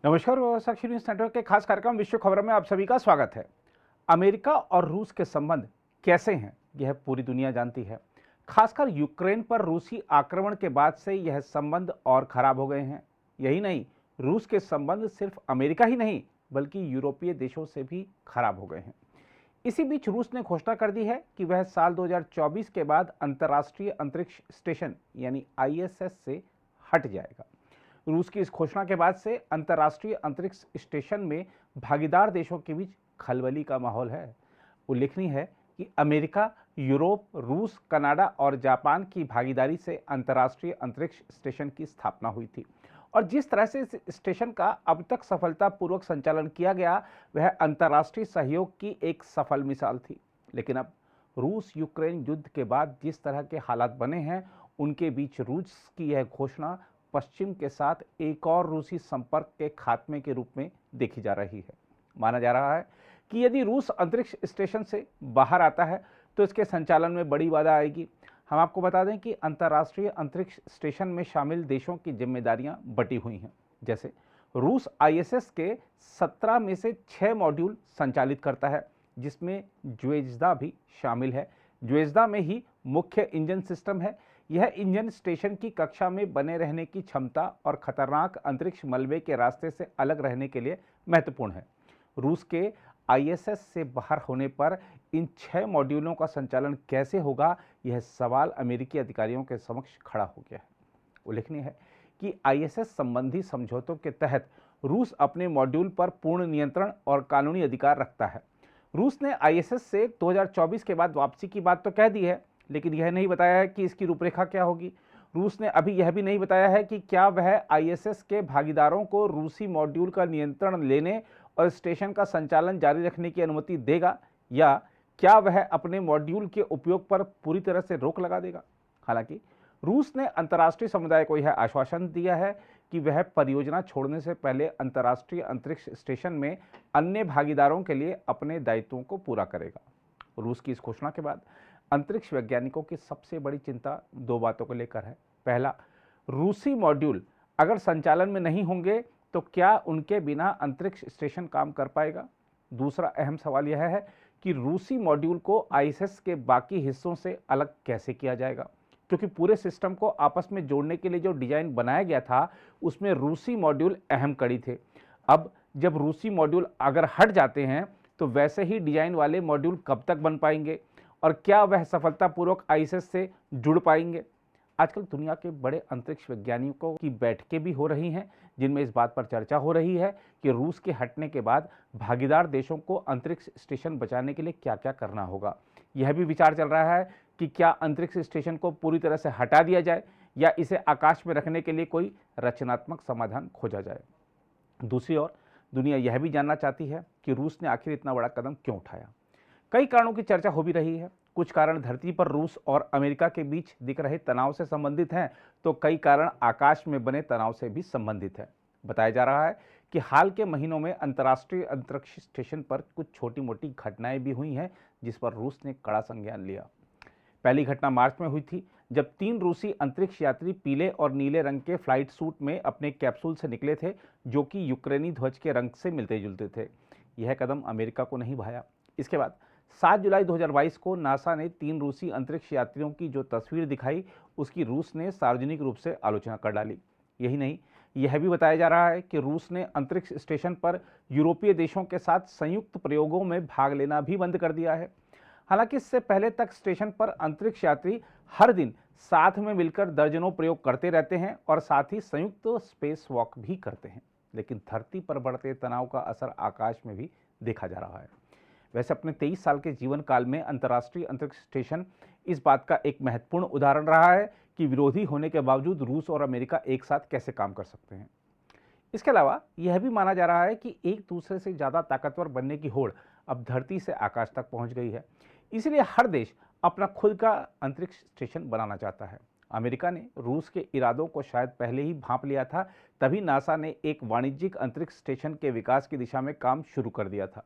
नमस्कार। साक्षी news network के खास कार्यक्रम विश्व खबर में आप सभी का स्वागत है। अमेरिका और रूस के संबंध कैसे हैं, यह पूरी दुनिया जानती है। खासकर यूक्रेन पर रूसी आक्रमण के बाद से यह संबंध और खराब हो गए हैं। यही नहीं, रूस के संबंध सिर्फ अमेरिका ही नहीं बल्कि यूरोपीय देशों से भी खराब हो गए हैं। इसी बीच रूस ने घोषणा कर दी है कि वह साल 2024 के बाद अंतर्राष्ट्रीय अंतरिक्ष स्टेशन यानी आईएसएस से हट जाएगा। रूस की इस घोषणा के बाद से अंतर्राष्ट्रीय अंतरिक्ष स्टेशन में भागीदार देशों के बीच खलबली का माहौल है। उल्लेखनीय है कि अमेरिका, यूरोप, रूस, कनाडा और जापान की भागीदारी से अंतर्राष्ट्रीय अंतरिक्ष स्टेशन की स्थापना हुई थी और जिस तरह से इस स्टेशन का अब तक सफलतापूर्वक संचालन किया गया वह अंतर्राष्ट्रीय सहयोग की एक सफल मिसाल थी। लेकिन अब रूस यूक्रेन युद्ध के बाद जिस तरह के हालात बने हैं उनके बीच रूस की यह घोषणा पश्चिम के साथ एक और रूसी संपर्क के खात्मे के रूप में देखी जा रही है। माना जा रहा है कि यदि रूस अंतरिक्ष स्टेशन से बाहर आता है तो इसके संचालन में बड़ी बाधा आएगी। हम आपको बता दें कि अंतर्राष्ट्रीय अंतरिक्ष स्टेशन में शामिल देशों की जिम्मेदारियां बटी हुई हैं। जैसे रूस आईएसएस के 17 में से 6 मॉड्यूल संचालित करता है, जिसमें ज्वेजदा भी शामिल है। ज्वेजदा में ही मुख्य इंजन सिस्टम है। यह इंजन स्टेशन की कक्षा में बने रहने की क्षमता और खतरनाक अंतरिक्ष मलबे के रास्ते से अलग रहने के लिए महत्वपूर्ण है। रूस के आईएसएस से बाहर होने पर इन 6 मॉड्यूलों का संचालन कैसे होगा, यह सवाल अमेरिकी अधिकारियों के समक्ष खड़ा हो गया है। उल्लेखनीय है कि आईएसएस संबंधी समझौतों के तहत रूस अपने मॉड्यूल पर पूर्ण नियंत्रण और कानूनी अधिकार रखता है। रूस ने आईएसएस से 2024 के बाद वापसी की बात तो कह दी है, लेकिन यह नहीं बताया है कि इसकी रूपरेखा क्या होगी। रूस ने अभी यह भी नहीं बताया है कि क्या वह आईएसएस के भागीदारों को रूसी मॉड्यूल का नियंत्रण लेने और स्टेशन का संचालन जारी रखने की अनुमति देगा या क्या वह अपने मॉड्यूल के उपयोग पर पूरी तरह से रोक लगा देगा। हालांकि रूस ने अंतर्राष्ट्रीय समुदाय को यह आश्वासन दिया है कि वह परियोजना छोड़ने से पहले अंतर्राष्ट्रीय अंतरिक्ष स्टेशन में अन्य भागीदारों के लिए अपने दायित्वों को पूरा करेगा। रूस की इस घोषणा के बाद अंतरिक्ष वैज्ञानिकों की सबसे बड़ी चिंता 2 बातों को लेकर है। पहला, रूसी मॉड्यूल अगर संचालन में नहीं होंगे तो क्या उनके बिना अंतरिक्ष स्टेशन काम कर पाएगा। दूसरा अहम सवाल यह है कि रूसी मॉड्यूल को आईएसएस के बाकी हिस्सों से अलग कैसे किया जाएगा, क्योंकि पूरे सिस्टम को आपस में जोड़ने के लिए जो डिजाइन बनाया गया था उसमें रूसी मॉड्यूल अहम कड़ी थे। अब जब रूसी मॉड्यूल अगर हट जाते हैं तो वैसे ही डिजाइन वाले मॉड्यूल कब तक बन पाएंगे और क्या वह सफलतापूर्वक आईएसएस से जुड़ पाएंगे। आजकल दुनिया के बड़े अंतरिक्ष वैज्ञानिकों की बैठकें भी हो रही हैं जिनमें इस बात पर चर्चा हो रही है कि रूस के हटने के बाद भागीदार देशों को अंतरिक्ष स्टेशन बचाने के लिए क्या क्या करना होगा। यह भी विचार चल रहा है कि क्या अंतरिक्ष स्टेशन को पूरी तरह से हटा दिया जाए या इसे आकाश में रखने के लिए कोई रचनात्मक समाधान खोजा जाए। दूसरी ओर दुनिया यह भी जानना चाहती है कि रूस ने आखिर इतना बड़ा कदम क्यों उठाया। कई कारणों की चर्चा हो भी रही है। कुछ कारण धरती पर रूस और अमेरिका के बीच दिख रहे तनाव से संबंधित हैं, तो कई कारण आकाश में बने तनाव से भी संबंधित है। बताया जा रहा है कि हाल के महीनों में अंतर्राष्ट्रीय अंतरिक्ष स्टेशन पर कुछ छोटी मोटी घटनाएं भी हुई हैं जिस पर रूस ने कड़ा संज्ञान लिया। पहली घटना मार्च में हुई थी जब 3 रूसी अंतरिक्ष यात्री पीले और नीले रंग के फ्लाइट सूट में अपने कैप्सूल से निकले थे, जो कि यूक्रेनी ध्वज के रंग से मिलते जुलते थे। यह कदम अमेरिका को नहीं भाया। इसके बाद 7 जुलाई 2022 को नासा ने 3 रूसी अंतरिक्ष यात्रियों की जो तस्वीर दिखाई उसकी रूस ने सार्वजनिक रूप से आलोचना कर डाली। यही नहीं, यह भी बताया जा रहा है कि रूस ने अंतरिक्ष स्टेशन पर यूरोपीय देशों के साथ संयुक्त प्रयोगों में भाग लेना भी बंद कर दिया है। हालांकि इससे पहले तक स्टेशन पर अंतरिक्ष यात्री हर दिन साथ में मिलकर दर्जनों प्रयोग करते रहते हैं और साथ ही संयुक्त स्पेस वॉक भी करते हैं। लेकिन धरती पर बढ़ते तनाव का असर आकाश में भी देखा जा रहा है। वैसे अपने 23 साल के जीवन काल में अंतर्राष्ट्रीय अंतरिक्ष स्टेशन इस बात का एक महत्वपूर्ण उदाहरण रहा है कि विरोधी होने के बावजूद रूस और अमेरिका एक साथ कैसे काम कर सकते हैं। इसके अलावा यह भी माना जा रहा है कि एक दूसरे से ज़्यादा ताकतवर बनने की होड़ अब धरती से आकाश तक पहुंच गई है। इसलिए हर देश अपना खुद का अंतरिक्ष स्टेशन बनाना चाहता है। अमेरिका ने रूस के इरादों को शायद पहले ही भांप लिया था, तभी नासा ने एक वाणिज्यिक अंतरिक्ष स्टेशन के विकास की दिशा में काम शुरू कर दिया था।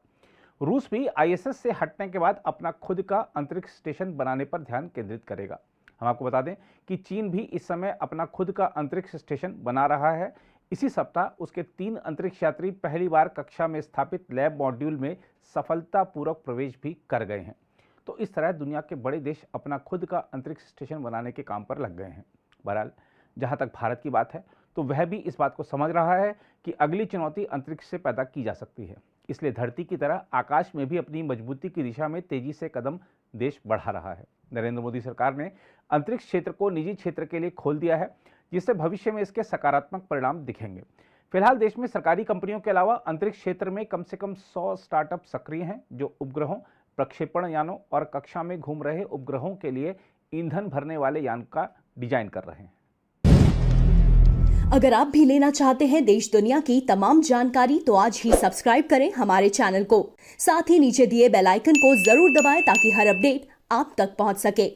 रूस भी आईएसएस से हटने के बाद अपना खुद का अंतरिक्ष स्टेशन बनाने पर ध्यान केंद्रित करेगा। हम आपको बता दें कि चीन भी इस समय अपना खुद का अंतरिक्ष स्टेशन बना रहा है। इसी सप्ताह उसके 3 अंतरिक्ष यात्री पहली बार कक्षा में स्थापित लैब मॉड्यूल में सफलतापूर्वक प्रवेश भी कर गए हैं। तो इस तरह दुनिया के बड़े देश अपना खुद का अंतरिक्ष स्टेशन बनाने के काम पर लग गए हैं। बहरहाल जहां तक भारत की बात है तो वह भी इस बात को समझ रहा है कि अगली चुनौती अंतरिक्ष से पैदा की जा सकती है। इसलिए धरती की तरह आकाश में भी अपनी मजबूती की दिशा में तेजी से कदम देश बढ़ा रहा है। नरेंद्र मोदी सरकार ने अंतरिक्ष क्षेत्र को निजी क्षेत्र के लिए खोल दिया है, जिससे भविष्य में इसके सकारात्मक परिणाम दिखेंगे। फिलहाल देश में सरकारी कंपनियों के अलावा अंतरिक्ष क्षेत्र में कम से कम 100 स्टार्टअप सक्रिय हैं, जो उपग्रहों, प्रक्षेपण यानों और कक्षा में घूम रहे उपग्रहों के लिए ईंधन भरने वाले यान का डिजाइन कर रहे हैं। अगर आप भी लेना चाहते हैं देश दुनिया की तमाम जानकारी तो आज ही सब्सक्राइब करें हमारे चैनल को। साथ ही नीचे दिए बेल आइकन को जरूर दबाएं ताकि हर अपडेट आप तक पहुंच सके।